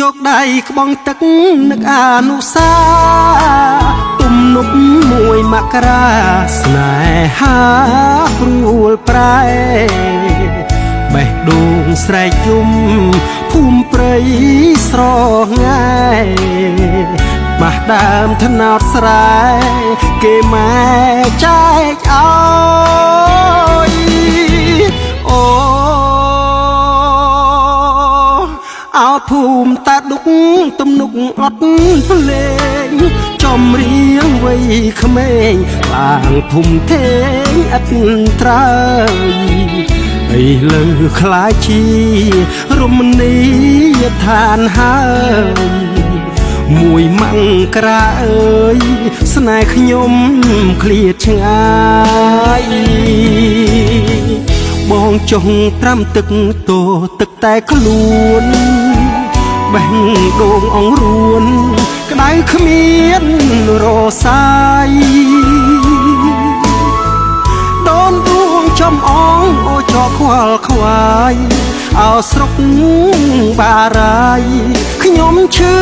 យកដៃក្បងទឹកនឹកអនុសាទំនប់មួយមករាស្នេហាព្រួលប្រែបេះដូងស្រែកយំភូមិព្រៃស្រងាយបាសដើមថ្នោតស្រែគេម៉ែចែកឲ្យអូអោភូមិតាដុកទំនុកអត់ភ្លេងចំរៀងវ័យក្មេងឡើងភូមិធេងអត់ត្រើយឲ្យលើខ្លាយជារមណីយដ្ឋានហើយមួយម៉ាំងក្រាអើយស្នេហ៍ខ្ញុំឃ្លាតឆ្ងាយបងចុះត្រាំទឹកតោទឹកតែខ្លួនបេះដូងអង្រួនក្តៅគ្មានរសាយដូនដួងចំអងអូចោខ្វល់ខ្វាយអោស្រុកបារាយខ្ញុំឈឺ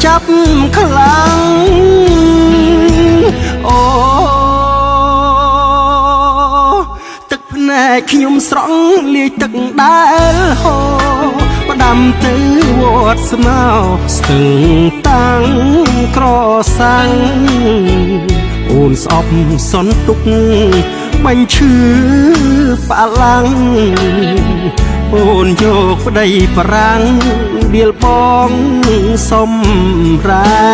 ចាប់ខ្លាំងអូទឹកភ្នែកខ្ញុំស្រង់លាយទឹកដែលហូរផ្ដាំទៅវត្តស្មៅស្ទឹងតាំងក្រសាំងអូនស្អប់សន្ទុកបាញ់ឈឺផ្អាឡាំងអូនយកប្តីប្រាំងដៀលបងសំរែ